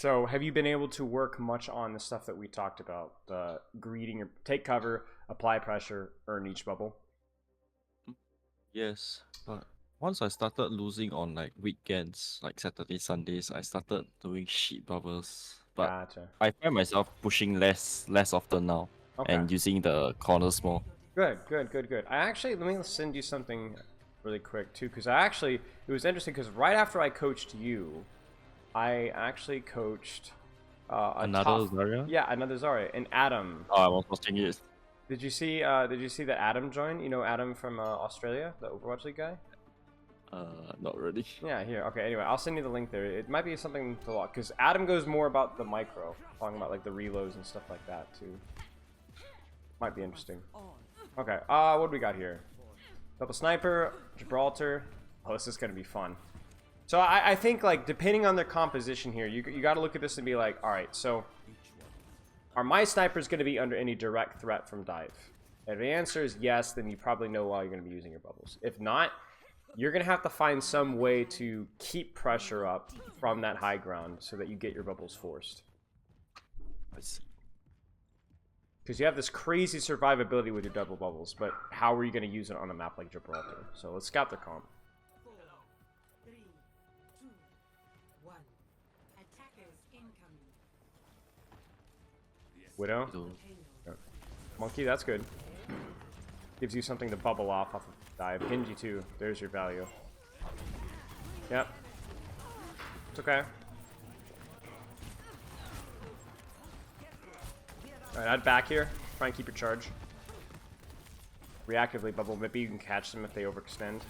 So have you been able to work much on the stuff that we talked about? The greeting, take cover, apply pressure, earn each bubble. Yes, but once I started losing on like weekends, like Saturday, Sundays, I started doing sheet bubbles. But Gotcha. I find myself pushing less often now Okay. and using the corners more. Good, good, good, good. I actually, let me send you something really quick too, because it was interesting because right after I coached you, I actually coached a Another top, Zarya? yeah, another Zarya, and Adam. Oh, I was watching it. Did you see? Did you see that Adam joined? You know Adam from Australia, the Overwatch League guy. Not really. Yeah, here. Okay. Anyway, I'll send you the link there. It might be something to lock because Adam goes more about the micro, talking about like the reloads and stuff like that too. Might be interesting. Okay. What do we got here? Double sniper, Gibraltar. Oh, this is gonna be fun. So I think like depending on their composition here, you got to look at this and be like, all right, so are my snipers going to be under any direct threat from dive? If the answer is yes, then you probably know why you're going to be using your bubbles. If not, you're going to have to find some way to keep pressure up from that high ground so that you get your bubbles forced. I see. Because you have this crazy survivability with your double bubbles, but how are you going to use it on a map like Gibraltar? So let's scout the comp. Widow? So, Monkey, that's good. Gives you something to bubble off of dive. Genji too. There's your value. Yep. It's okay. Alright, I'd back here. Try and keep your charge. Reactively bubble. Maybe you can catch them if they overextend.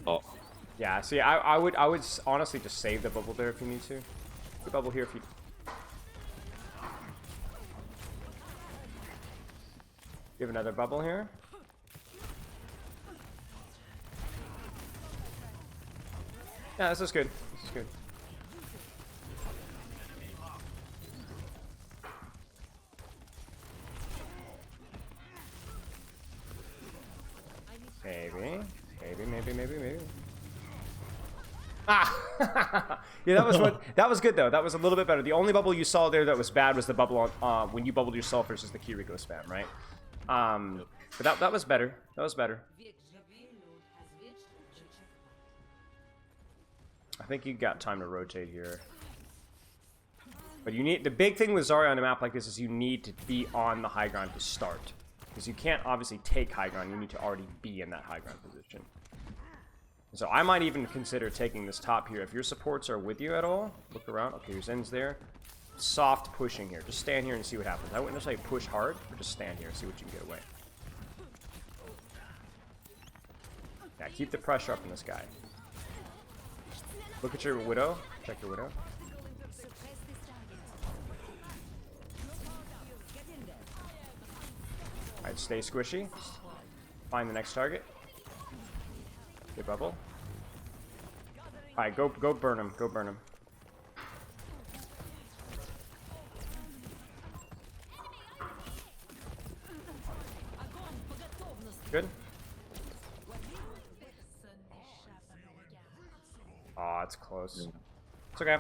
oh, Yeah, see, I would honestly just save the bubble there if you need to. The bubble here if you... You have another bubble here. Yeah, this is good. This is good. Maybe. Ah! Yeah, that was good though. That was a little bit better. The only bubble you saw there that was bad was the bubble on when you bubbled yourself versus the Kiriko spam, right? But that was better. That was better. I think you got time to rotate here. But you need, the big thing with Zarya on a map like this is you need to be on the high ground to start. Because you can't obviously take high ground, you need to already be in that high ground position. So I might even consider taking this top here. If your supports are with you at all, look around. Okay, your Zen's there. Soft pushing here. Just stand here and see what happens. I wouldn't necessarily push hard, but just stand here and see what you can get away. Yeah, keep the pressure up on this guy. Look at your Widow. Check your Widow. Alright, stay squishy. Find the next target. Good bubble. Alright, go burn him. Go burn him. Good. Aw, it's close. It's okay.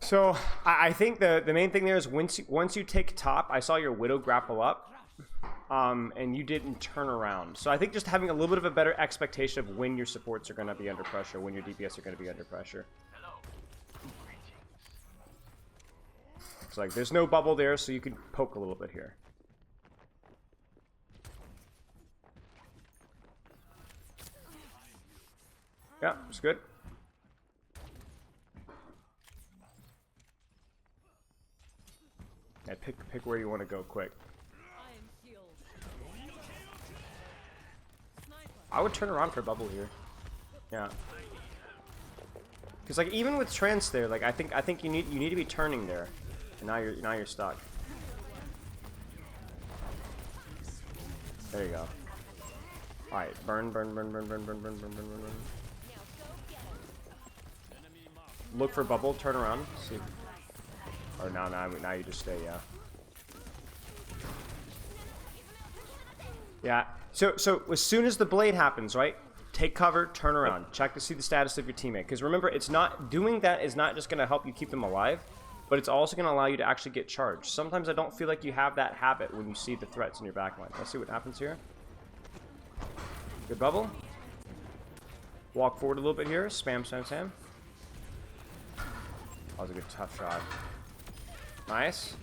So I think the main thing there is once you take top, I saw your Widow grapple up, and you didn't turn around. So I think just having a little bit of a better expectation of when your supports are going to be under pressure, when your DPS are going to be under pressure. It's like there's no bubble there, so you can poke a little bit here. Yeah, it's good. Yeah, pick where you want to go quick. I would turn around for a bubble here. Yeah. Because like even with trance there, like I think you need to be turning there. And now you're stuck. There you go. Alright, burn. Look for bubble, turn around, see. Or now you just stay, yeah. Yeah. So as soon as the blade happens, right? take cover, turn around, check to see the status of your teammate. Because remember, it's not doing that is not just going to help you keep them alive, but it's also going to allow you to actually get charged. Sometimes I don't feel like you have that habit when you see the threats in your backline. Let's see what happens here. Good bubble. Walk forward a little bit here. Spam, spam, spam. That was a good tough shot. Nice.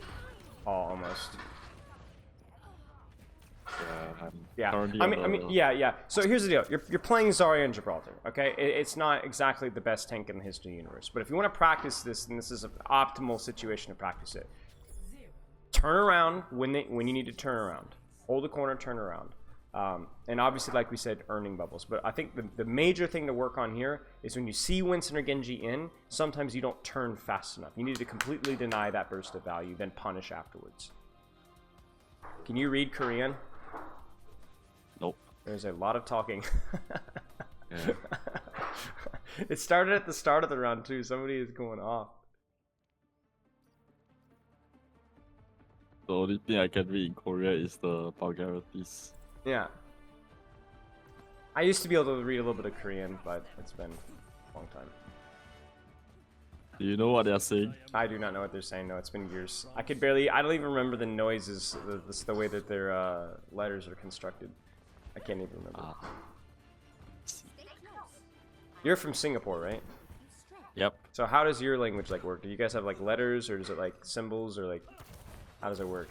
Oh, almost. Yeah. Yeah. So here's the deal. You're playing Zarya in Gibraltar, okay? It's not exactly the best tank in the history of the universe. But if you want to practice this, then this is an optimal situation to practice it. Turn around when you need to turn around. Hold the corner, turn around. And obviously, like we said, earning bubbles. But I think the major thing to work on here is when you see Winston or Genji in, sometimes you don't turn fast enough. You need to completely deny that burst of value, then punish afterwards. Can you read Korean? Nope. There's a lot of talking. Yeah. It started at the start of the round too. Somebody is going off. The only thing I can read in Korea is the vulgarities. Yeah. I used to be able to read a little bit of Korean, but it's been a long time. Do you know what they're saying? I do not know what they're saying. No, it's been years. I don't even remember the noises, the way that their letters are constructed. I can't even remember. You're from Singapore, right? Yep. So how does your language like work? Do you guys have like letters, or is it like symbols, or like how does it work?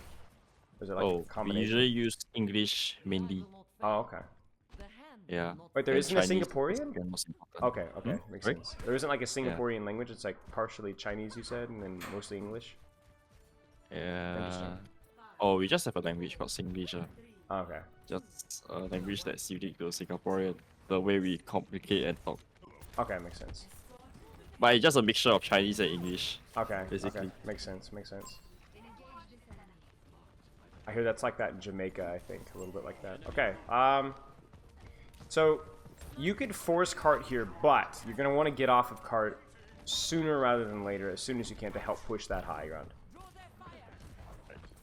Is it like a We combination? usually use English mainly. Oh, okay. Yeah. Wait, there And isn't a Chinese Singaporean? is the most important. Okay, makes Right? sense. There isn't like a Singaporean language. It's like partially Chinese, you said, and then mostly English. Yeah. Interesting. Oh, we just have a language called Singlish. Oh, okay. Just a language that's unique to Singaporean. The way we communicate and talk. Okay, makes sense. But it's just a mixture of Chinese and English. Okay, Basically. okay, makes sense. I hear that's like that in Jamaica, I think, a little bit like that. Okay, so you could force cart here, but you're gonna want to get off of cart sooner rather than later, as soon as you can, to help push that high ground.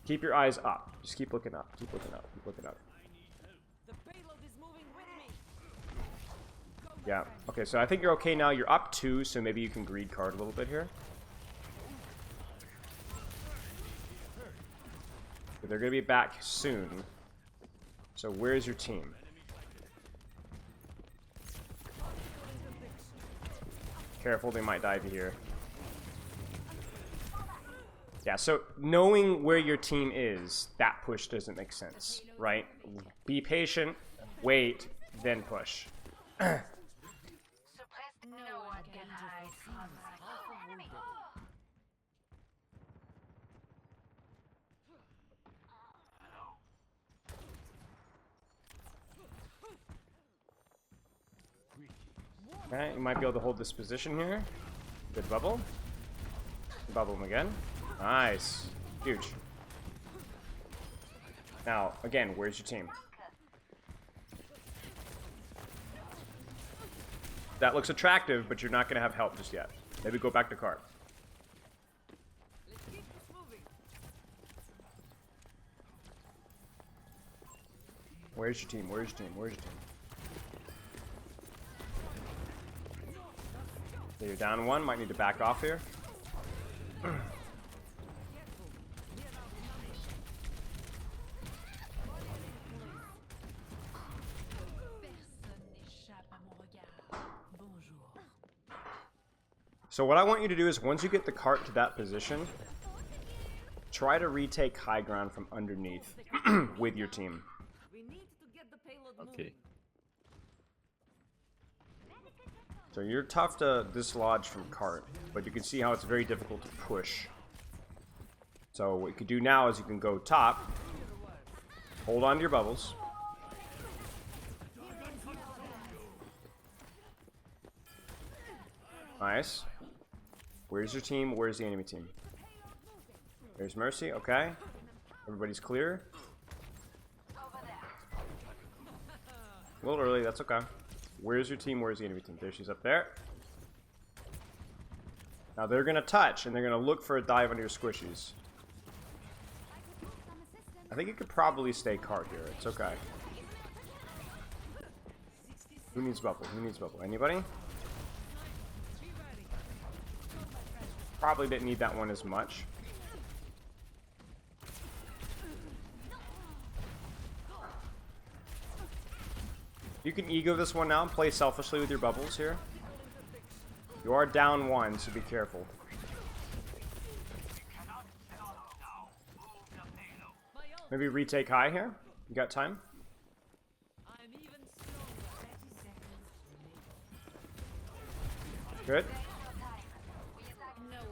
Keep your eyes up. Just keep looking up. Keep looking up. Keep looking up. Yeah. Okay, so I think you're okay now. You're up 2, so maybe you can greed card a little bit here. But they're going to be back soon. So where's your team? Careful, they might dive you here. Yeah, so knowing where your team is, that push doesn't make sense, right? Be patient, wait, then push. Okay, you might be able to hold this position here. Good bubble. Bubble him again. Nice. Huge. Now, again, where's your team? That looks attractive, but you're not going to have help just yet. Maybe go back to cart. Where's your team? Where's your team? Where's your team? Okay, you're down 1. Might need to back off here. So what I want you to do is, once you get the cart to that position, try to retake high ground from underneath with your team. Okay. So you're tough to dislodge from cart, but you can see how it's very difficult to push. So what you can do now is you can go top, hold on to your bubbles. Nice. Where's your team? Where's the enemy team? There's Mercy, okay. Everybody's clear. A little early, that's okay. Where's your team? Where's the enemy team? There, she's up there. Now they're gonna touch, and they're gonna look for a dive under your squishies. I think you could probably stay cart here. It's okay. Who needs bubble? Who needs bubble? Anybody? Probably didn't need that one as much. You can ego this one now and play selfishly with your bubbles here. You are down one, so be careful. Maybe retake high here. You got time? Good.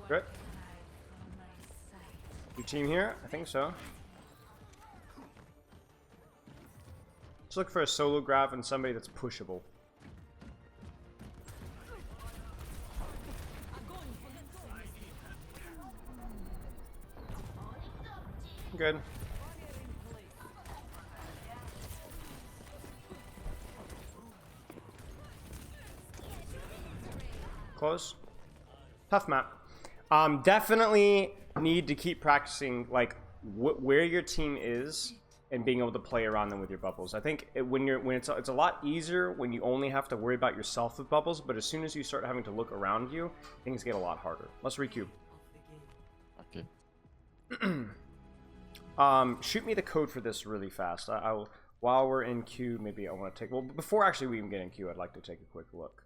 Good. Your team here? I think so. Let's look for a solo grab and somebody that's pushable. Good. Close. Tough map. Definitely need to keep practicing like where your team is and being able to play around them with your bubbles. I think it's a lot easier when you only have to worry about yourself with bubbles, but as soon as you start having to look around you, things get a lot harder. Let's requeue. Okay. Shoot me the code for this really fast. I will, while we're in queue, maybe I want to take, well, before actually we even get in queue, I'd like to take a quick look.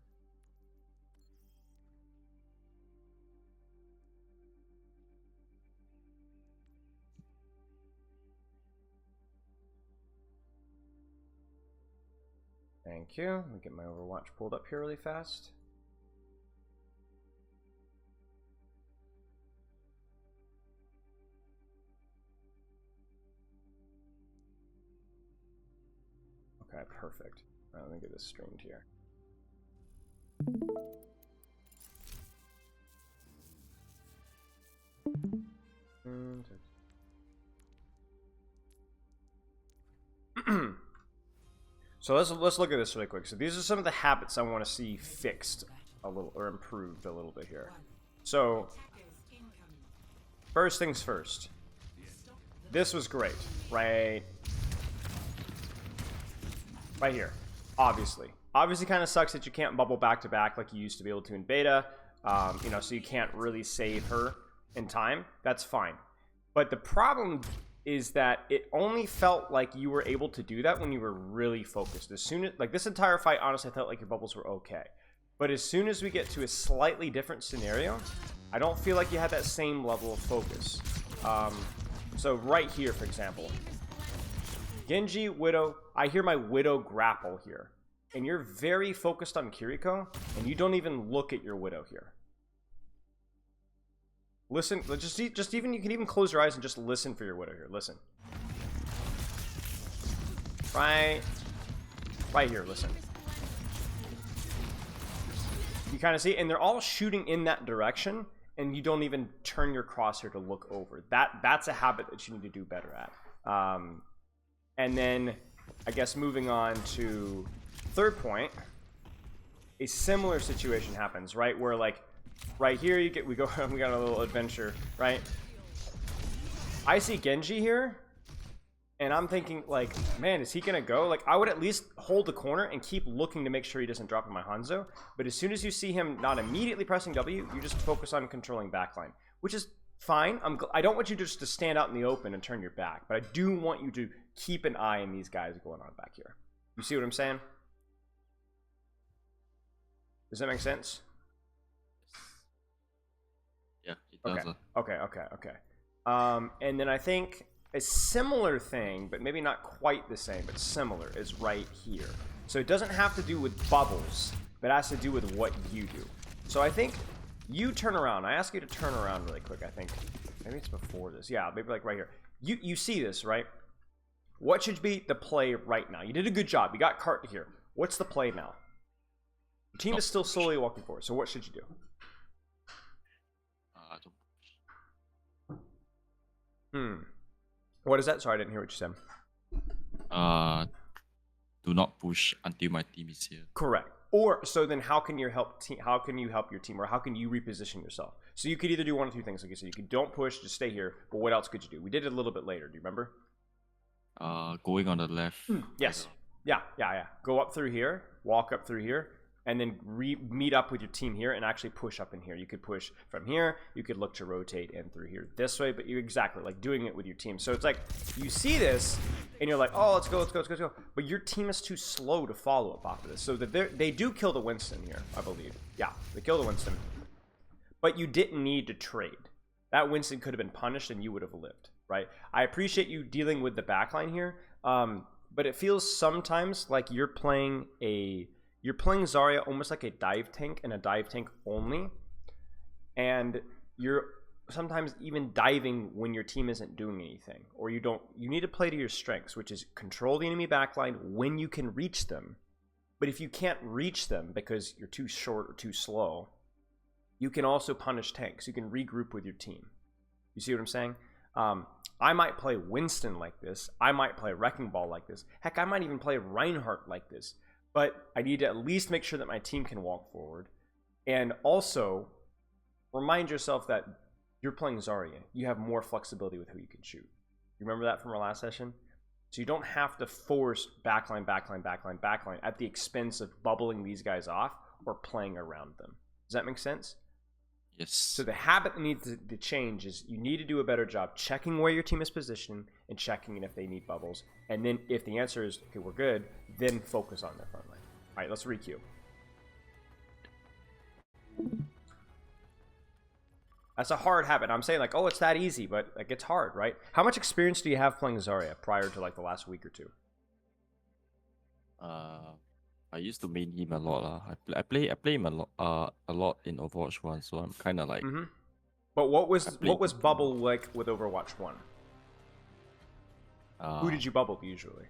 Thank you. Let me get my Overwatch pulled up here really fast. Okay, perfect. All right, let me get this streamed here. So let's look at this really quick. So these are some of the habits I want to see fixed a little or improved a little bit here. So first things first. This was great, right? Right here, obviously. Obviously kind of sucks that you can't bubble back to back like you used to be able to in beta. You know, so you can't really save her in time. That's fine. But the problem is that it only felt like you were able to do that when you were really focused. As soon as, like this entire fight, honestly, I felt like your bubbles were okay. But as soon as we get to a slightly different scenario, I don't feel like you had that same level of focus. So right here, for example, Genji, Widow, I hear my Widow grapple here. And you're very focused on Kiriko, and you don't even look at your Widow here. Listen, just even, you can even close your eyes and just listen for your Widow here. Listen. Right here, listen. You kind of see, and they're all shooting in that direction, and you don't even turn your crosshair to look over. That's a habit that you need to do better at. And then, I guess moving on to third point, a similar situation happens, right? Where like, right here we got a little adventure, right? I see Genji here, and I'm thinking like, man, is he gonna go? Like, I would at least hold the corner and keep looking to make sure he doesn't drop in my Hanzo. But as soon as you see him not immediately pressing W, you just focus on controlling backline, which is fine. I don't want you just to stand out in the open and turn your back, but I do want you to keep an eye on these guys going on back here. You see what I'm saying? Does that make sense? Yeah, it does. Okay. And then I think a similar thing, but maybe not quite the same, but similar, is right here. So it doesn't have to do with bubbles, but it has to do with what you do. So I think you turn around. I ask you to turn around really quick, I think. Maybe it's before this. Yeah, maybe like right here. You see this, right? What should be the play right now? You did a good job. You got Cart here. What's the play now? The team is still slowly walking forward. So what should you do? What is that? Sorry, I didn't hear what you said. Do not push until my team is here. Correct. Or so then, how can you help your team, or how can you reposition yourself? So you could either do one of two things. Like you said, you could don't push, just stay here. But what else could you do? We did it a little bit later. Do you remember? Going on the left. Yes. Yeah. Go up through here, walk up through here, and then meet up with your team here and actually push up in here. You could push from here. You could look to rotate in through here this way, but you exactly like doing it with your team. So it's like you see this and you're like, oh, let's go. But your team is too slow to follow up off of this. So that they do kill the Winston here, I believe. Yeah, they kill the Winston. But you didn't need to trade. That Winston could have been punished and you would have lived, right? I appreciate you dealing with the backline here, but it feels sometimes like you're playing Zarya almost like a dive tank and a dive tank only. And you're sometimes even diving when your team isn't doing anything. Or you need to play to your strengths, which is control the enemy backline when you can reach them. But if you can't reach them because you're too short or too slow, you can also punish tanks. You can regroup with your team. You see what I'm saying? I might play Winston like this. I might play Wrecking Ball like this. Heck, I might even play Reinhardt like this. But I need to at least make sure that my team can walk forward. And also, remind yourself that you're playing Zarya. You have more flexibility with who you can shoot. You remember that from our last session? So you don't have to force backline at the expense of bubbling these guys off or playing around them. Does that make sense? Yes. So the habit that needs to change is you need to do a better job checking where your team is positioned and checking if they need bubbles. And then if the answer is, okay, we're good, then focus on their front line. All right, let's re-queue. That's a hard habit. I'm saying like, oh, it's that easy, but like it's hard, right? How much experience do you have playing Zarya prior to like the last week or two? I used to main him a lot. I play him a lot in Overwatch 1, so I'm kind of like. Mm-hmm. But what was bubble like with Overwatch 1? Who did you bubble usually?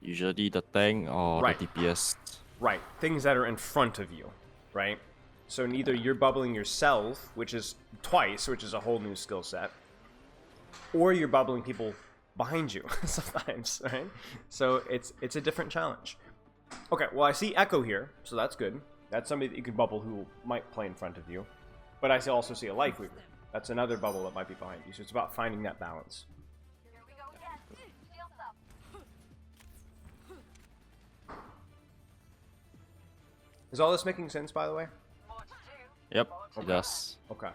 Usually the tank or the DPS. Right, things that are in front of you, right? So neither you're bubbling yourself, which is twice, which is a whole new skill set, or you're bubbling people behind you sometimes, right? So it's a different challenge. Okay, well I see Echo here, so that's good. That's somebody that you can bubble who might play in front of you. But I also see a Life Weaver. That's another bubble that might be behind you. So it's about finding that balance. Is all this making sense, by the way? Yep, it does. Okay.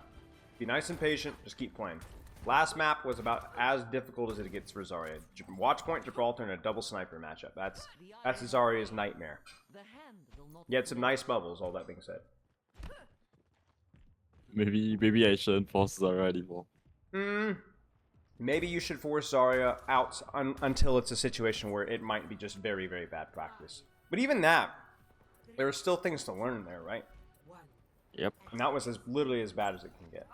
Be nice and patient. Just keep playing. Last map was about as difficult as it gets for Zarya. Watch point Gibraltar in a double sniper matchup. That's Zarya's nightmare. You had some nice bubbles, all that being said. Maybe I shouldn't force Zarya anymore. Maybe you should force Zarya out until it's a situation where it might be just very, very bad practice. But even that, there are still things to learn there, right? Yep. And that was literally as bad as it can get.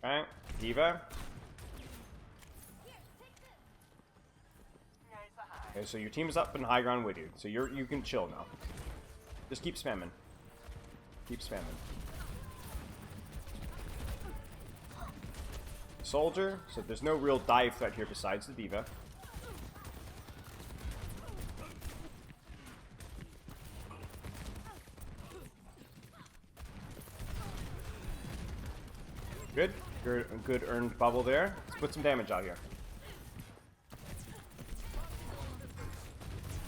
Alright, Diva. Okay, so your team is up in high ground with you. So you can chill now. Just keep spamming. Keep spamming. Soldier, so there's no real dive threat here besides the Diva. Good. Good earned bubble there. Let's put some damage out here.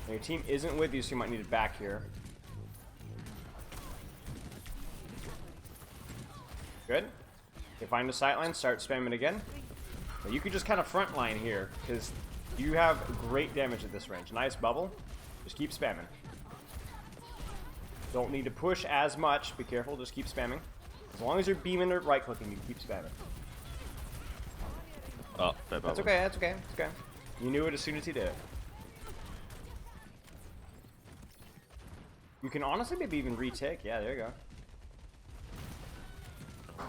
Now your team isn't with you, so you might need it back here. Good. Okay, find a sightline, start spamming again. Now you could just kind of front line here, because you have great damage at this range. Nice bubble. Just keep spamming. Don't need to push as much. Be careful, just keep spamming. As long as you're beaming or right-clicking, you can keep spamming. Oh, bad bubble. That's okay, that's okay, that's okay. You knew it as soon as he did it. You can honestly maybe even retake. Yeah, there you go.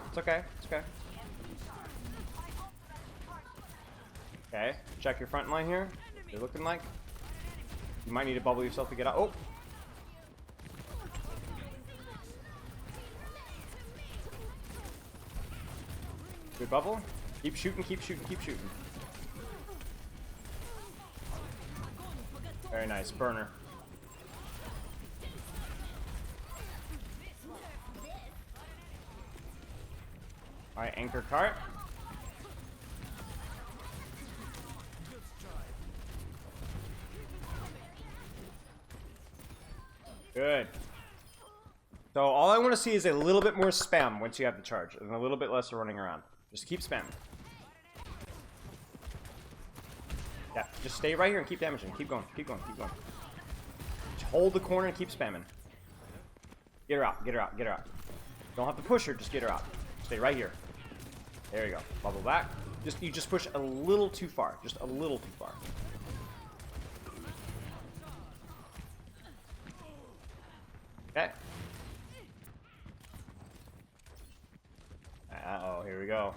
It's okay, it's okay. Okay, check your front line here. They're looking like. You might need to bubble yourself to get out. Oh! Good bubble. Keep shooting, keep shooting, keep shooting. Very nice. Burner. Alright, anchor cart. Good. So all I want to see is a little bit more spam once you have the charge, and a little bit less of running around. Just keep spamming. Yeah, just stay right here and keep damaging. Keep going, keep going, keep going. Just hold the corner and keep spamming. Get her out, get her out, get her out. Don't have to push her, just get her out. Stay right here. There you go. Bubble back. You just push a little too far. Just a little too far. Okay. Uh-oh, here we go.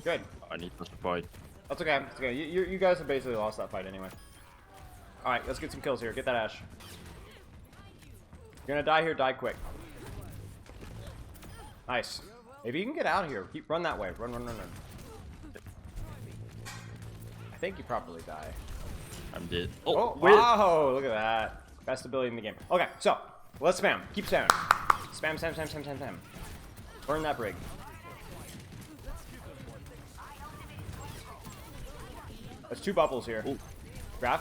Good. I need to push the point. That's okay. That's okay. You guys have basically lost that fight anyway. Alright, let's get some kills here. Get that Ash. You're gonna die here, die quick. Nice. Maybe you can get out of here. Run that way. Run, run, run, run. I think you probably die. I'm dead. Oh, wow! Look at that. Best ability in the game. Okay, so let's spam. Keep spamming. Spam, spam, spam, spam, spam, spam. Burn that brig. There's 2 bubbles here. Ooh. Grab.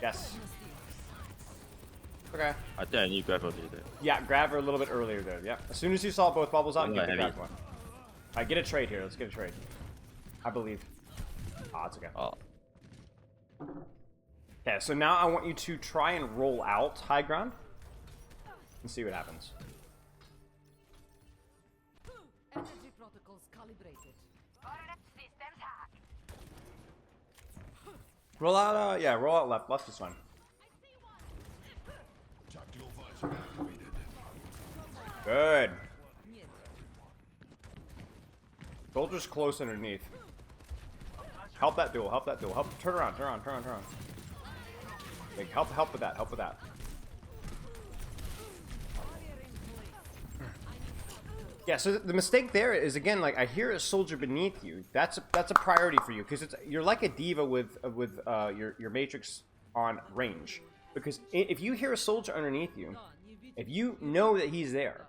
Yes. Okay. I think I need to grab a little bit. Yeah, grab her a little bit earlier there. Yeah. As soon as you saw both bubbles out, get the grab one. Alright, get a trade here. Let's get a trade. I believe. Ah, it's okay. Oh. Okay, so now I want you to try and roll out high ground and see what happens. Energy protocols calibrated. Systems hacked. Roll out, yeah, roll out left. Left is fine. Good. Soldier's close underneath. Help that duel, help that duel. Help, turn around, turn around, turn around, turn around. Like, help with that, help with that. Yeah, so the mistake there is, again, like, I hear a soldier beneath you. That's a priority for you, because you're like a diva with your matrix on range. Because if you hear a soldier underneath you, if you know that he's there,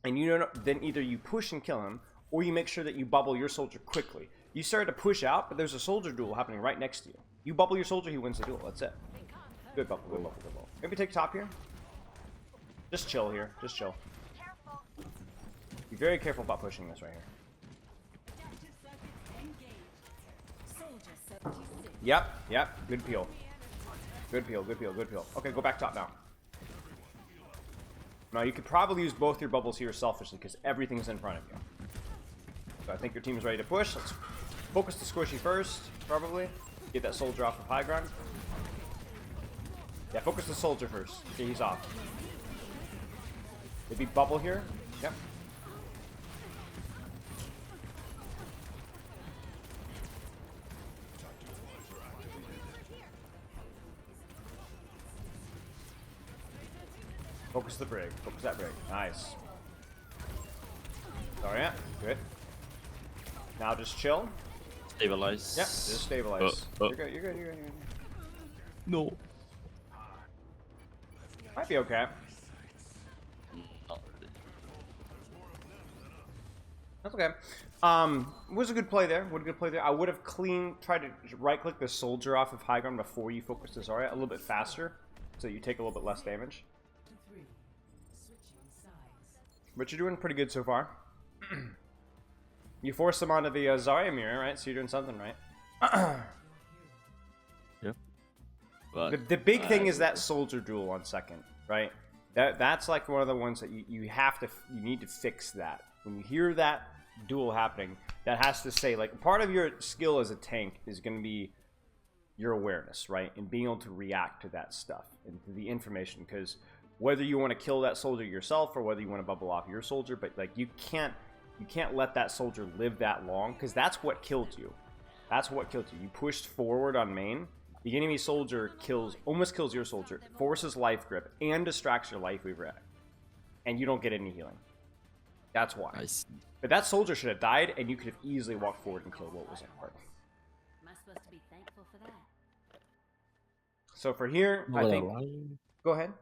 and you know, then either you push and kill him, or you make sure that you bubble your soldier quickly. You started to push out, but there's a soldier duel happening right next to you. You bubble your soldier, he wins the duel. That's it. Good bubble, good bubble, good bubble. Maybe take top here. Just chill here. Just chill. Be very careful about pushing this right here. Yep, yep. Good peel. Good peel, good peel, good peel. Okay, go back top now. Now, you could probably use both your bubbles here selfishly, because everything's in front of you. So I think your team is ready to push. Let's focus the squishy first, probably. Get that soldier off of high ground. Yeah, focus the soldier first. Okay, he's off. Maybe bubble here. Yep. Focus the brig. Focus that brig. Nice. Zarya, good. Now just chill. Stabilize. Yep, just stabilize. You're good, you're good, you're good, you're good. No. Might be okay. Not really. That's okay. Was a good play there. Was a good play there. I would have tried to right-click the soldier off of high ground before you focus the Zarya a little bit faster, so you take a little bit less damage. But you're doing pretty good so far. You forced them onto the Zarya mirror, right? So you're doing something right. Yeah. But The big thing is that soldier duel on second, right? That's like one of the ones that you need to fix that. When you hear that duel happening, that has to say, like, part of your skill as a tank is going to be your awareness, right? And being able to react to that stuff and to the information, because whether you want to kill that soldier yourself or whether you want to bubble off your soldier, but like you can't let that soldier live that long, because that's what killed you. That's what killed you. You pushed forward on main. The enemy soldier almost kills your soldier, forces life grip, and distracts your life weaver, and you don't get any healing. That's why. I see. But that soldier should have died, and you could have easily walked forward and killed what was in part. Am I supposed to be thankful for that? So for here, I think. Go ahead.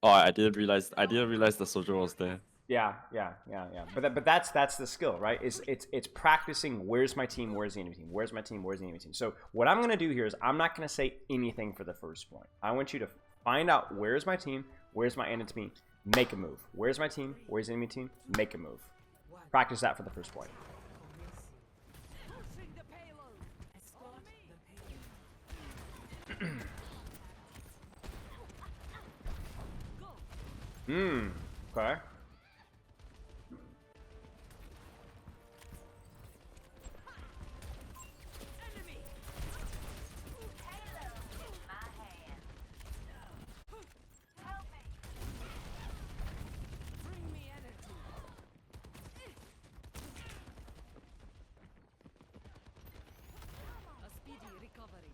Oh, I didn't realize the soldier was there. Yeah. But that's the skill, right? It's practicing. Where's my team? Where's the enemy team? Where's my team? Where's the enemy team? So what I'm gonna do here is I'm not gonna say anything for the first point. I want you to find out where's my team, where's my enemy team, make a move. Where's my team? Where's the enemy team? Make a move. Practice that for the first point. Okay. A speedy recovery.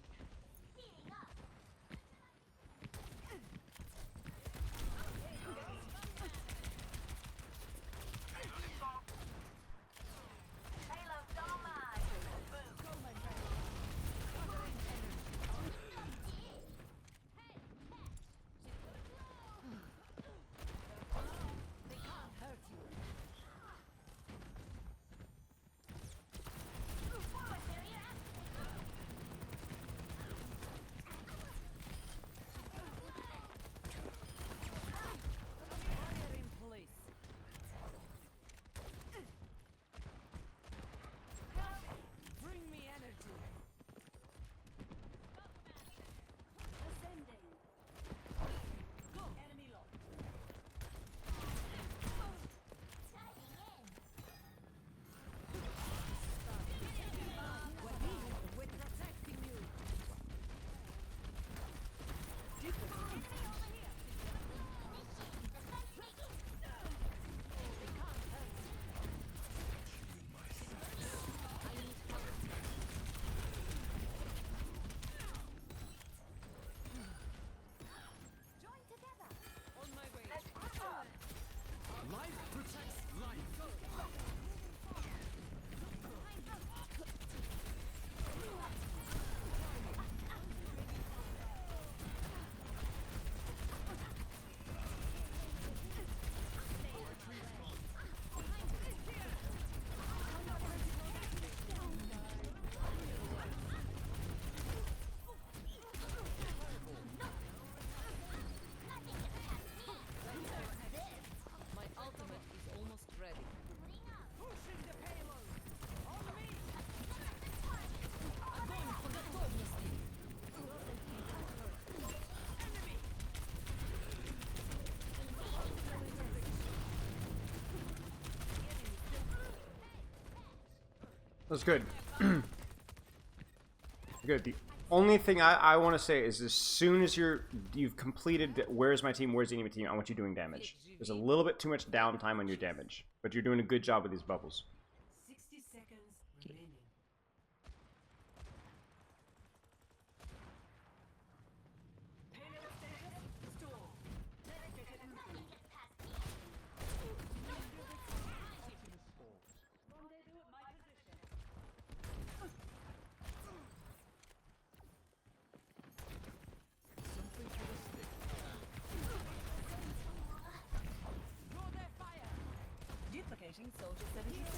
That's good. Good. The only thing I want to say is as soon as you've completed where's my team, where's the enemy team, I want you doing damage. There's a little bit too much downtime on your damage, but you're doing a good job with these bubbles. 60 seconds remaining. Duplicating soldier 76.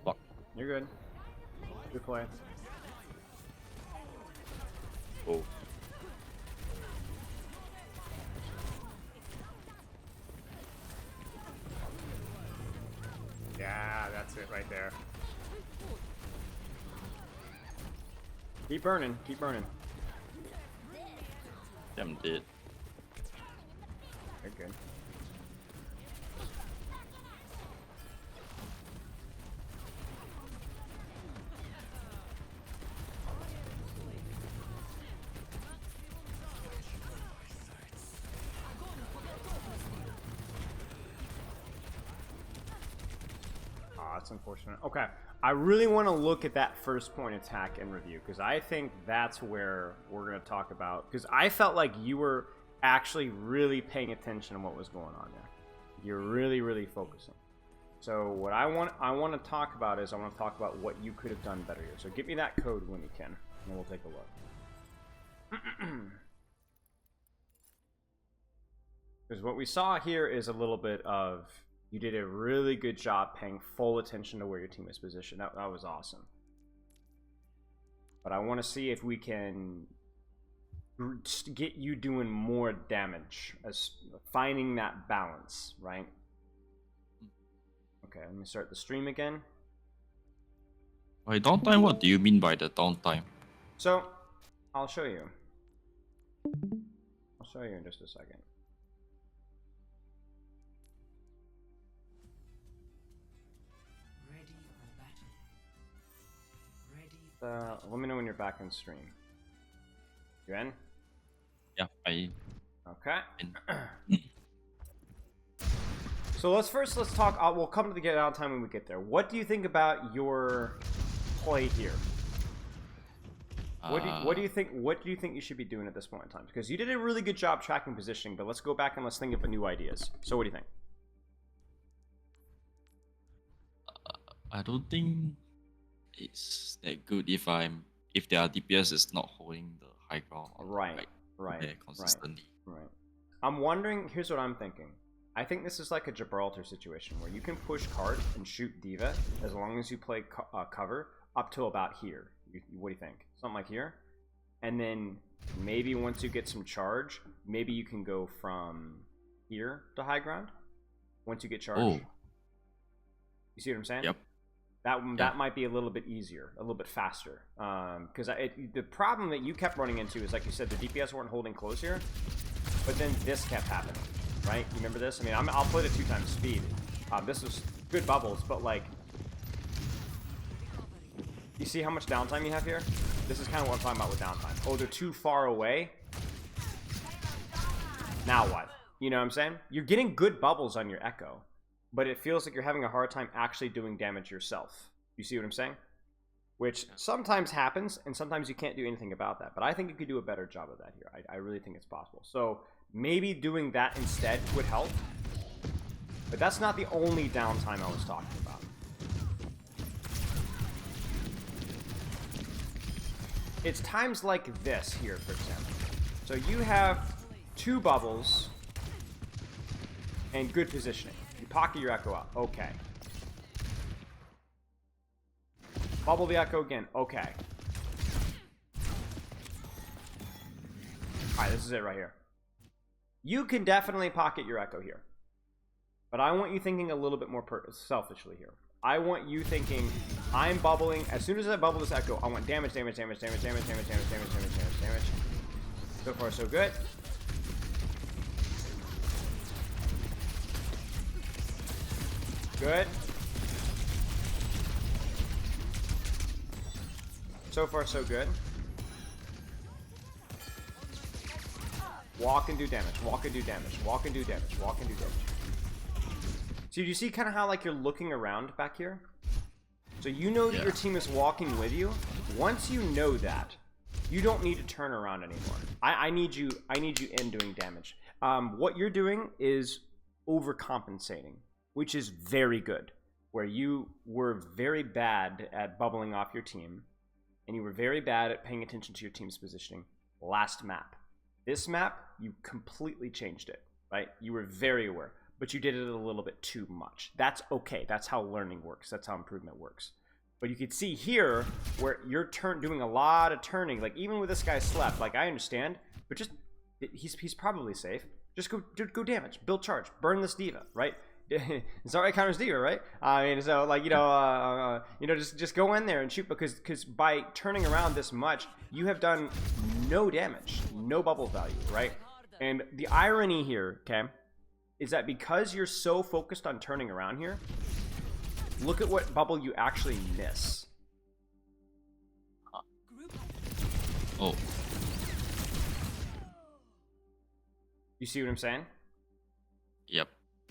Fuck. You're good. Good play. Oh. Yeah, that's it right there. Keep burning, keep burning. I'm dead. You're good. That's unfortunate. Okay. I really want to look at that first point attack and review, because I think that's where we're going to talk about, because I felt like you were actually really paying attention to what was going on there. You're really focusing. So what I want to talk about is I want to talk about what you could have done better here. So give me that code when you can, and then we'll take a look. Because what we saw here is a little bit of, you did a really good job paying full attention to where your team is positioned. That was awesome. But I want to see if we can get you doing more damage, as finding that balance, right? Okay, let me start the stream again. By downtime, what do you mean by the downtime? So, I'll show you. I'll show you in just a second. Ready for battle. Ready. Let me know when you're back on stream. You in? Yeah, I. Okay. In. So let's talk. We'll come to the downtime when we get there. What do you think about your play here? What do you think? What do you think you should be doing at this point in time? Because you did a really good job tracking positioning, but let's go back and let's think of new ideas. So what do you think? I don't think it's that good if their DPS is not holding the high ground. Right. Consistently. Right. I'm wondering. Here's what I'm thinking. I think this is like a Gibraltar situation where you can push card and shoot D.Va as long as you play cover up to about here. What do you think? Something like here? And then maybe once you get some charge, maybe you can go from here to high ground once you get charge. Oh. You see what I'm saying? Yep. That might be a little bit easier, a little bit faster. Because the problem that you kept running into is, like you said, the DPS weren't holding close here, but then this kept happening. Right? You remember this? I mean, I'll play the 2x speed. This was good bubbles, but like, you see how much downtime you have here? This is kind of what I'm talking about with downtime. Oh, they're too far away. Now what? You know what I'm saying? You're getting good bubbles on your Echo, but it feels like you're having a hard time actually doing damage yourself. You see what I'm saying? Which sometimes happens, and sometimes you can't do anything about that. But I think you could do a better job of that here. I really think it's possible. So maybe doing that instead would help. But that's not the only downtime I was talking about. It's times like this here, for example. So you have 2 bubbles and good positioning. You pocket your Echo out. Okay. Bubble the Echo again. Okay. Alright, this is it right here. You can definitely pocket your Echo here. But I want you thinking a little bit more selfishly here. I want you thinking, I'm bubbling. As soon as I bubble this Echo, I want damage. So far, so good. Good. So far, so good. Walk and do damage. Walk and do damage. Walk and do damage. Walk and do damage. So do you see kind of how like you're looking around back here? So you know that your team is walking with you. Once you know that, you don't need to turn around anymore. I need you in doing damage. What you're doing is overcompensating, which is very good. Where you were very bad at bubbling off your team, and you were very bad at paying attention to your team's positioning last map. This map, you completely changed it, right? You were very aware, but you did it a little bit too much. That's okay. That's how learning works. That's how improvement works. But you can see here where you're doing a lot of turning. Like even with this guy slept, like I understand, but just he's probably safe. Just go damage, build charge, burn this D.Va, right? Zarya counters D.Va, right? I mean, so like just go in there and shoot because by turning around this much, you have done no damage, no bubble value, right? And the irony here, okay, is that because you're so focused on turning around here, look at what bubble you actually miss. Oh. You see what I'm saying? Yep.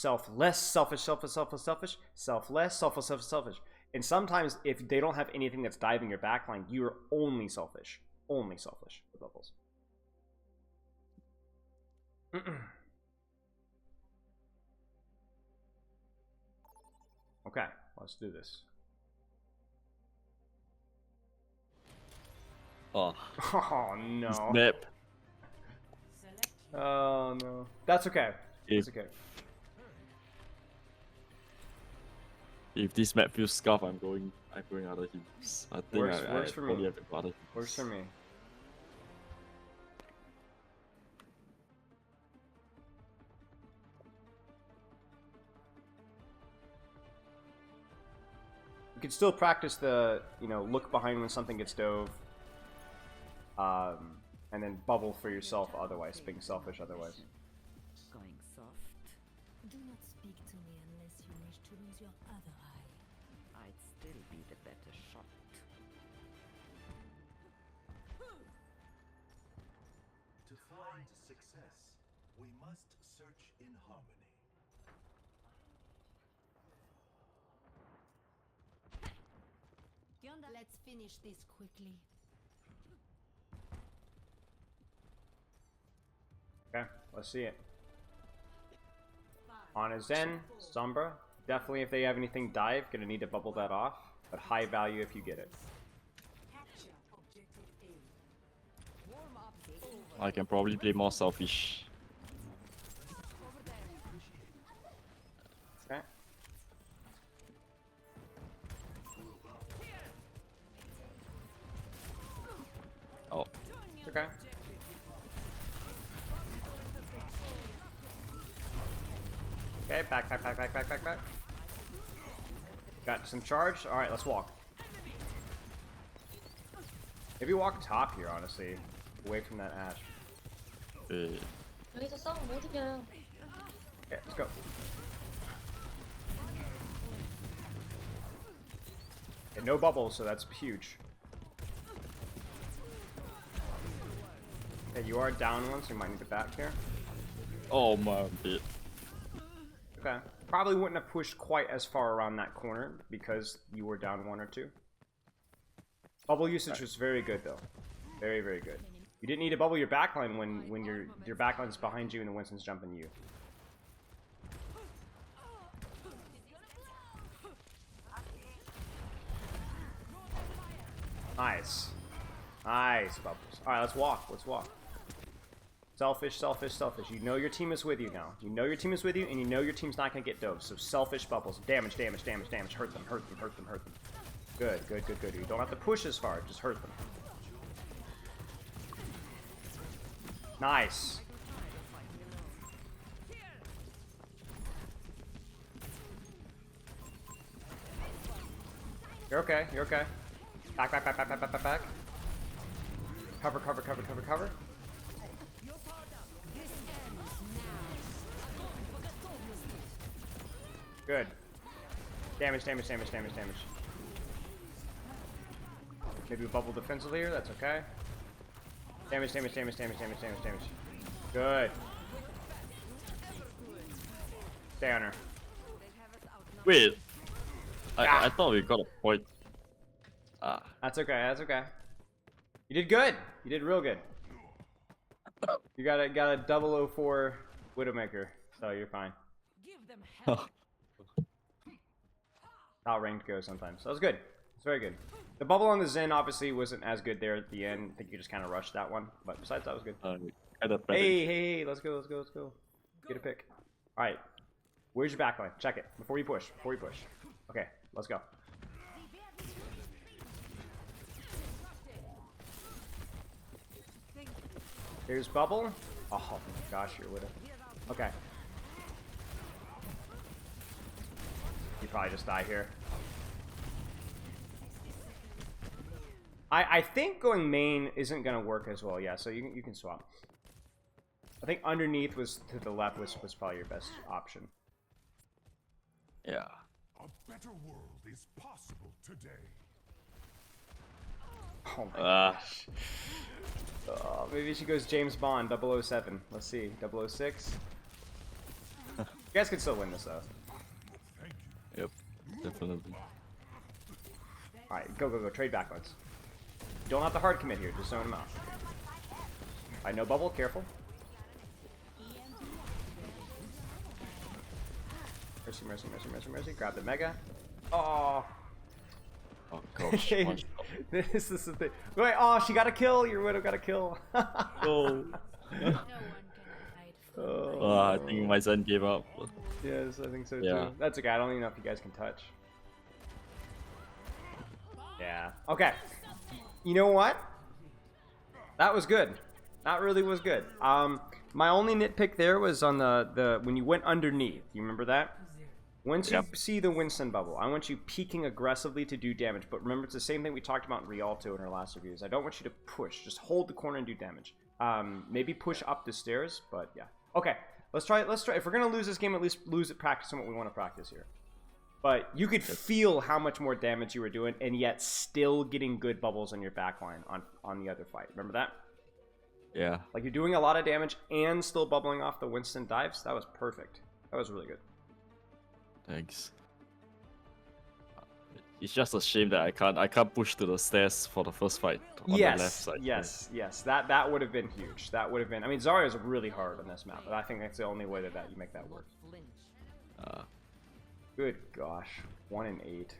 selfless, selfish, selfish, selfish, selfish, selfless, selfless, selfish, selfish. And sometimes if they don't have anything that's diving your backline, you're only selfish. Only selfish with bubbles. Okay, let's do this. Oh, Oh no. snap. Oh no. That's okay. That's okay. If this map feels scuffed, I'm going other heaps. I think Works I for probably me. have to go other heaps. Works for me. You can still practice the, look behind when something gets dove. And then bubble for yourself otherwise, being selfish otherwise. Going soft. Do not speak to me unless you wish to lose your other eye. I'd still be the better shot. To find success, we must search in harmony. Let's finish this quickly. Okay, let's see it. On a Zen, Sombra. Definitely if they have anything dive, gonna need to bubble that off. But high value if you get it. Capture objective A. Warm up over. I can probably play more selfish. Okay. Oh, It's okay. Okay, back. Got some charge. Alright, let's walk. Maybe walk top here, honestly. Away from that ash. 여기서 싸우면 못 이겨요. Okay, let's go. Okay, no bubbles, so that's huge. Okay, you are down one, so you might need to back here. oh my bit. Okay. Probably wouldn't have pushed quite as far around that corner because you were down one or two. Bubble usage was very good though. Very, very good. You didn't need to bubble your backline when your backline's behind you and the Winston's jumping you. Nice. Nice bubbles. Alright, let's walk. Let's walk. Selfish, selfish, selfish. You know your team is with you now. You know your team is with you, and you know your team's not going to get dove. So selfish bubbles. Damage, damage, damage, damage. Hurt them, hurt them, hurt them, hurt them. Good, good, good, good. You don't have to push as far. Just hurt them. Nice. You're okay. You're okay. Back, back, back, back, back, back, back, back. Cover, cover, cover, cover, cover. Good. Damage, damage, damage, damage, damage. Maybe a bubble defensively here, that's okay. Damage, damage, damage, damage, damage, damage, damage. Good. Stay on her. Wait. I thought we got a point. Ah. That's okay, that's okay. You did good. You did real good. You got a 004 Widowmaker, so you're fine. Give them hell. How ranked goes sometimes. So that was good. It's very good. The bubble on the Zen obviously wasn't as good there at the end. I think you just kind of rushed that one. But besides, that was good. Hey, hey, let's go, let's go, let's go. Get a pick. All right. Where's your backline? Check it before you push. Before you push. Okay, let's go. Here's bubble. Oh my gosh, you're with it. Okay. You probably just die here. I think going main isn't gonna work as well. Yeah, so you can swap. I think underneath was to the left was probably your best option. Yeah. A better world is possible today. Oh my gosh. Maybe she goes James Bond 007. Let's see. 006. guys can still win this though. Yep, definitely. Alright, go, go, go. Trade backwards. You don't have to hard commit here, just zone him out. Alright, no bubble, careful. Mercy, mercy, mercy, mercy, mercy. Grab the mega. Oh. Oh gosh. This is the thing. Wait, oh, she got a kill. Your widow got a kill. Oh. No one can hide from Oh, I think my son gave up. Yes, I think so Yeah. too. That's okay. I don't even know if you guys can touch. Yeah. Okay. You know what? That was good. That really was good. My only nitpick there was on the when you went underneath. You remember that? Once you see the Winston bubble, I want you peeking aggressively to do damage. But remember, it's the same thing we talked about in Rialto in our last reviews. I don't want you to push. Just hold the corner and do damage. Maybe push up the stairs, but yeah. Okay, let's try it. Let's try. If we're gonna lose this game, at least lose it practicing what we want to practice here. But you could feel how much more damage you were doing, and yet still getting good bubbles on your backline on the other fight. Remember that? Yeah. Like you're doing a lot of damage and still bubbling off the Winston dives. That was perfect. That was really good. Thanks. It's just a shame that I can't push to the stairs for the first fight on the left side. Yes. That would have been huge. That would have been. I mean, Zarya is really hard on this map, but I think that's the only way that you make that work. Good gosh, 1 in 8.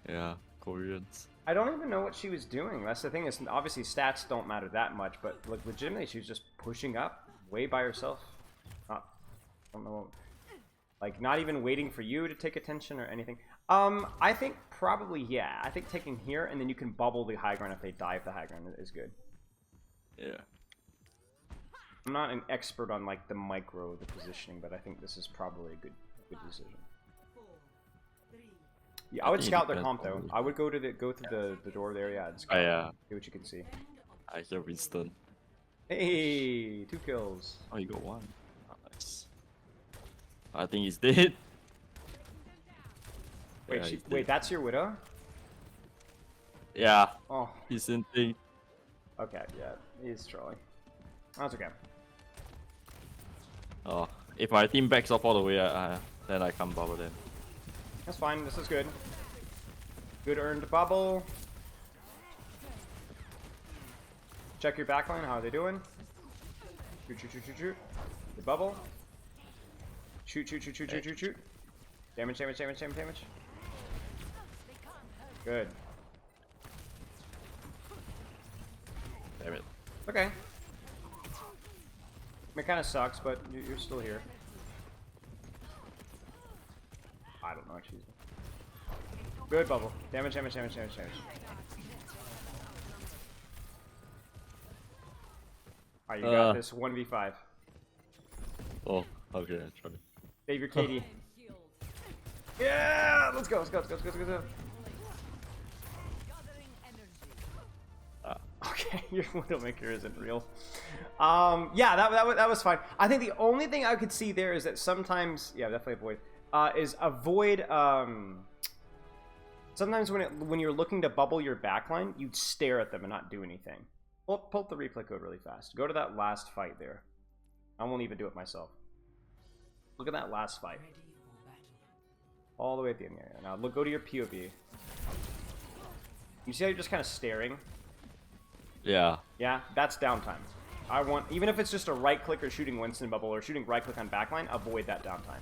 Yeah, Koreans. I don't even know what she was doing. That's the thing. Is obviously stats don't matter that much, but like legitimately, she was just pushing up way by herself. I don't know. Like not even waiting for you to take attention or anything. I think probably yeah. I think taking here and then you can bubble the high ground if they dive the high ground is good. Yeah. I'm not an expert on like the micro, the positioning, but I think this is probably a good decision. Yeah, I would scout their comp though. I would go through the door there, yeah, and scout. Yeah. See what you can see. I hear Winston. Hey, 2 kills. Oh, you got 1. Oh, nice. I think he's dead. Wait, Yeah, wait, that's your widow? Yeah. Oh. He's in thing. Okay, yeah, he's trolling. That's okay. Oh, if my team backs up all the way, then I can't bubble them. That's fine. This is good. Good earned bubble. Check your backline. How are they doing? Shoot, shoot, shoot, shoot, shoot. The bubble. Shoot, shoot, shoot, shoot, shoot, shoot, shoot. Damage, damage, damage, damage, damage. Good. Damn it. Okay. It kind of sucks, but you're still here. I don't know, excuse me. Good bubble. Damage, damage, damage, damage, damage. Alright, you got this. 1v5. Oh, okay, I tried it. Save your KD. Yeah! Let's go, let's go, let's go, let's go, let's go. Okay, your Widowmaker isn't real. Yeah, that was fine. I think the only thing I could see there is that sometimes, yeah, definitely avoid. Is avoid. Sometimes when you're looking to bubble your backline, you'd stare at them and not do anything. Pull up the replay code really fast. Go to that last fight there. I won't even do it myself. Look at that last fight. All the way at the end here. Now look, go to your POV. You see how you're just kind of staring? Yeah. Yeah, that's downtime. I want, even if it's just a right click or shooting Winston bubble or shooting right click on backline, avoid that downtime.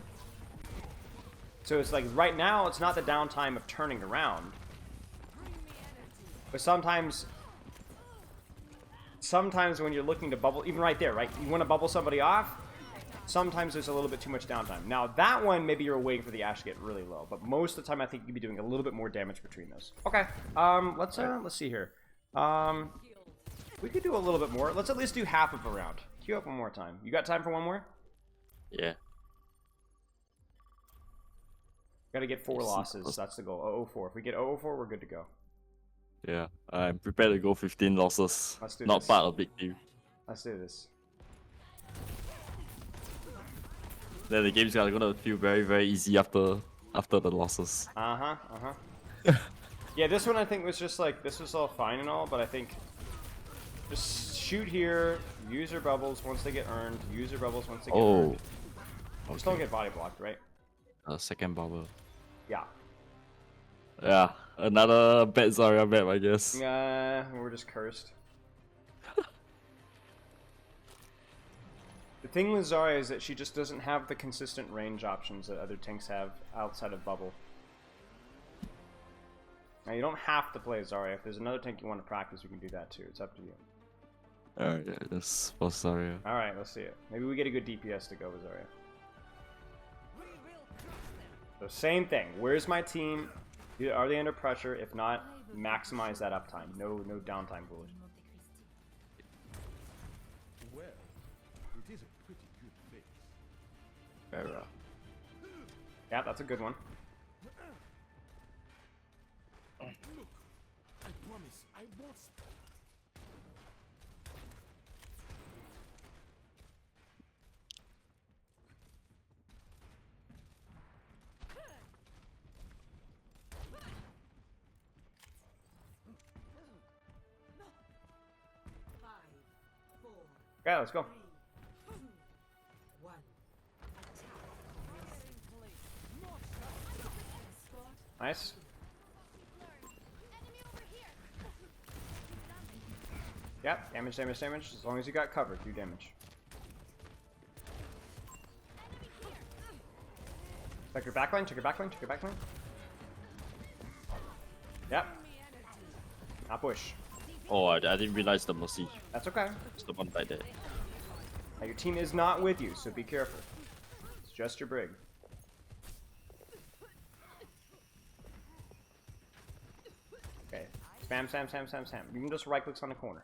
So it's like right now, it's not the downtime of turning around. But sometimes when you're looking to bubble, even right there, right? You want to bubble somebody off, sometimes there's a little bit too much downtime. Now that one, maybe you're waiting for the ash to get really low, but most of the time I think you'd be doing a little bit more damage between those. Okay, let's see here. We could do a little bit more. Let's at least do half of a round. Queue up one more time. You got time for one more? Yeah. Gotta get 4 losses. That's the goal. 0-4. If we get 0-4, we're good to go. Yeah. I'm prepared to go 15 losses. Let's do Not this. part of big team. Let's do this. Then the game's gonna feel very, very easy after the losses. Yeah, this one I think was just like, this was all fine and all, but I think just shoot here, use your bubbles once they get earned, use your bubbles once they get earned. Just don't get body blocked, right? Second bubble. Yeah. Yeah, another bad Zarya map, I guess. We're just cursed. The thing with Zarya is that she just doesn't have the consistent range options that other tanks have outside of bubble. Now, you don't have to play Zarya. If there's another tank you want to practice, you can do that too. It's up to you. Alright, yeah, that's for Zarya. Alright, let's see it. Maybe we get a good DPS to go with Zarya. So same thing. Where's my team? Are they under pressure? If not, maximize that uptime. No downtime bullet. Well, it is a pretty good face. Very well. Yeah, that's a good one. Look, I promise I won't. Okay, let's go. Nice. Yep, damage. As long as you got cover, do damage. Check your backline, check your backline. Yep. Not push. Oh, I didn't realize the Mercy. That's okay. It's the one right there. Now, your team is not with you, so be careful. It's just your brig. Okay. Spam. You can just right clicks on the corner.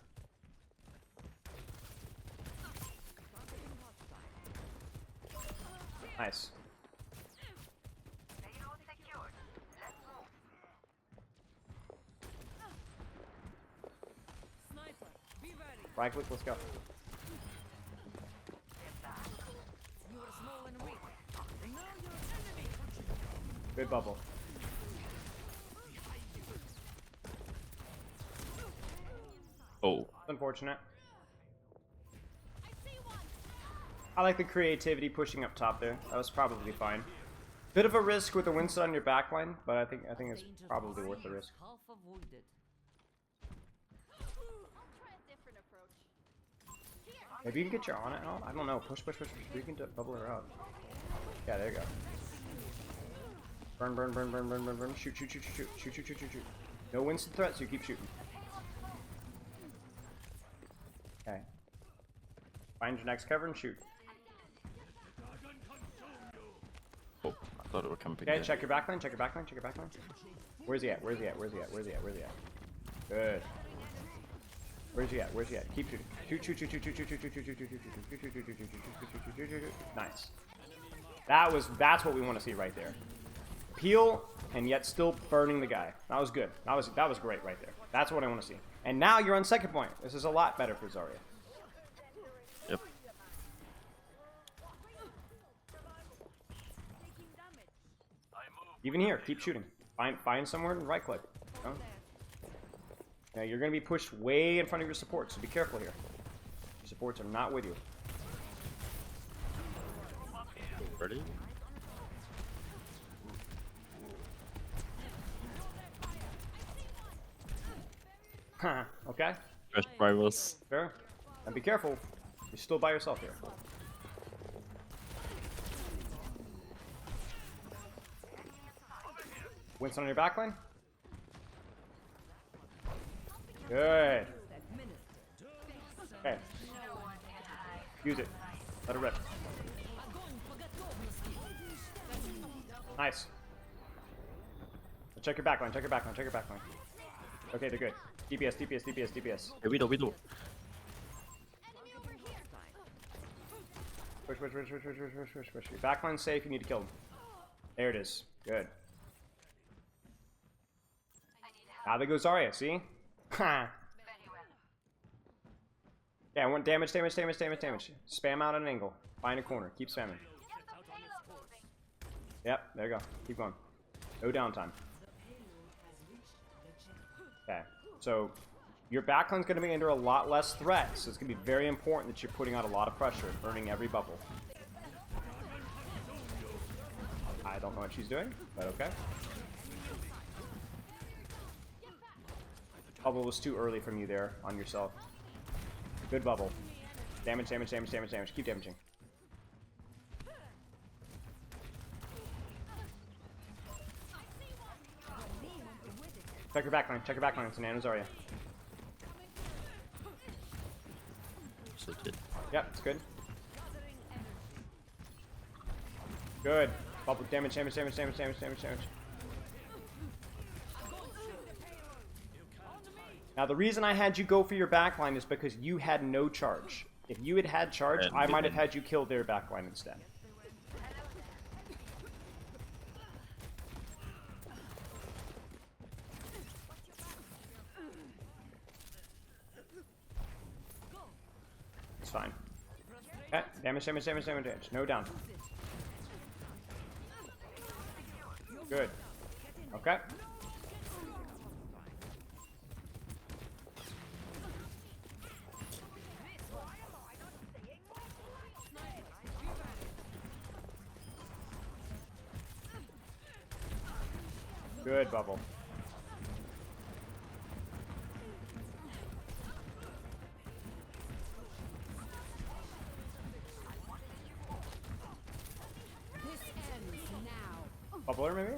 Nice. Right click, let's go. Good bubble. Oh. Unfortunate. I like the creativity pushing up top there. That was probably fine. Bit of a risk with the Winston on your backline, but I think it's probably worth the risk. Half avoided. Maybe you can get your on it out. I don't know. Push. We can bubble her out. Yeah, there you go. Burn. Shoot. No Winston threats, you keep shooting. Okay. Find your next cover and shoot. Oh, I thought it would come Okay, check your backline. Where's he at? Good. Where's he at? Keep shooting. Shoot. Nice. That's what we want to see right there. Peel and yet still burning the guy. That was good. That was great right there. That's what I want to see. And now you're on second point. This is a lot better for Zarya. Yep. Even here, keep shooting. Find somewhere and right click. You know? Now you're gonna be pushed way in front of your supports, so be careful here. Your supports are not with you. Ready? Okay. Fresh rivals. Fair. And be careful. You're still by yourself here. Winston on your backline. Good. Okay. Use it. Let it rip. Nice. Check your backline. Okay, they're good. DPS. Hey, Widow. Push. Your backline's safe, you need to kill them. There it is. Good. Now there goes Zarya, see? Ha! Yeah, I want damage. Spam out at an angle. Find a corner. Keep spamming. Yep, there you go. Keep going. No downtime. Okay, so your backline's going to be under a lot less threat, so it's going to be very important that you're putting out a lot of pressure, burning every bubble. Don't know what she's doing, but okay. Bubble was too early from you there on yourself. Good bubble. Damage, damage, damage, damage, damage. Keep damaging. Check your backline. Check your backline. It's an Nano Zarya. So good. Yep, it's good. Good. Bubble damage, damage, damage, damage, damage, damage, damage. Now the reason I had you go for your backline is because you had no charge. If you had had charge, I might have had you kill their backline instead. It's fine. Okay, damage, damage, damage, damage, damage. No down. Good. Okay. Good bubble. Bubbler maybe?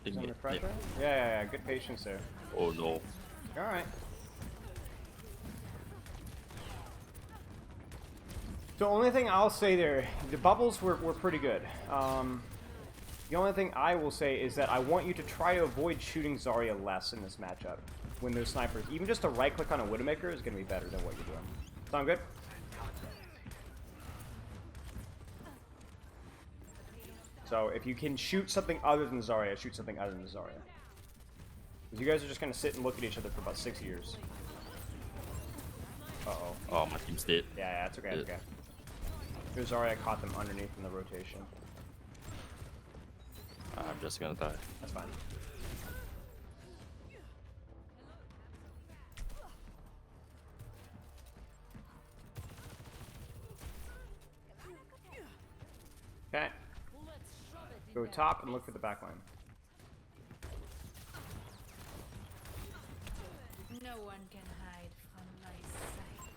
Think Under it- pressure? Yeah. Good patience there. Oh no. Alright. The only thing I'll say there, the bubbles were pretty good. The only thing I will say is that I want you to try to avoid shooting Zarya less in this matchup. When those snipers, even just a right click on a Widowmaker is going to be better than what you're doing. Sound good? So if you can shoot something other than Zarya, shoot something other than Zarya. Because you guys are just going to sit and look at each other for about 6 years. Uh-oh. Oh, my team's dead. Yeah, it's okay, it's okay. Here's Zarya caught them underneath in the rotation. I'm just gonna die. That's fine. Okay. Go top and look for the back line. No one can hide from my sight.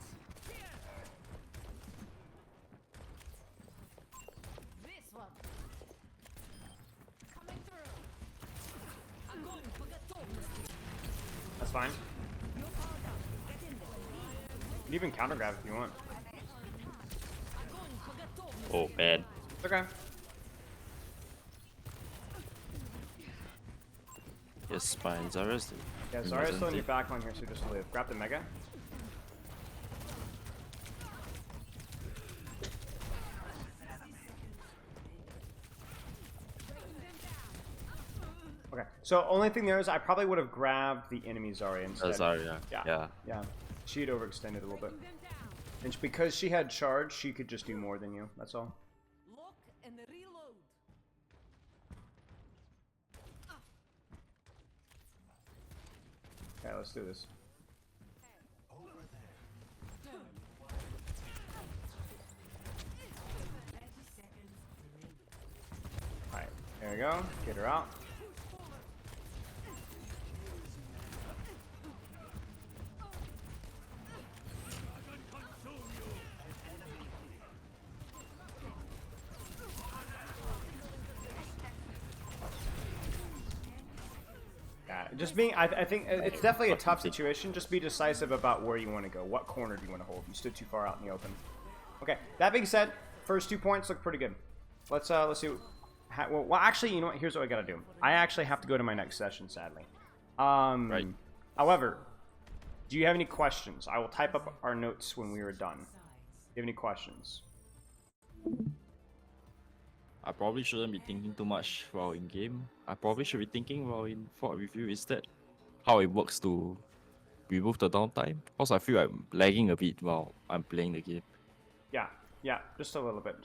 This one. That's fine. You can even counter grab if you want. Oh, bad. It's okay. Yes, fine. Zarya's Yeah, Zarya's still in your back line here, so just live. Grab the Mega. Okay, so only thing there is I probably would have grabbed the enemy Zarya instead. Zarya. Yeah. She had overextended a little bit. And because she had charge, she could just do more than you, that's all. Lock and reload. Okay, let's do this. Alright, there we go. Get her out. Yeah, just being, I think it's definitely a tough situation. Just be decisive about where you want to go. What corner do you want to hold? You stood too far out in the open. Okay, that being said, first 2 points look pretty good. Let's see. Well, actually, you know what? Here's what I gotta do. I actually have to go to my next session, sadly. Right. However, do you have any questions? I will type up our notes when we are done. Do you have any questions? I probably shouldn't be thinking too much while in game. I probably should be thinking while in Fort Review instead. How it works to remove the downtime. Because I feel I'm lagging a bit while I'm playing the game. Yeah, just a little bit,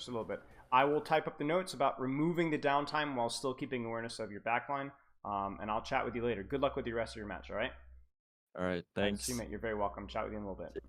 I will type up the notes about removing the downtime while still keeping awareness of your backline, and I'll chat with you later. Good luck with the rest of your match, alright? Alright, thanks. See you, mate. You're very welcome. Chat with you in a little bit.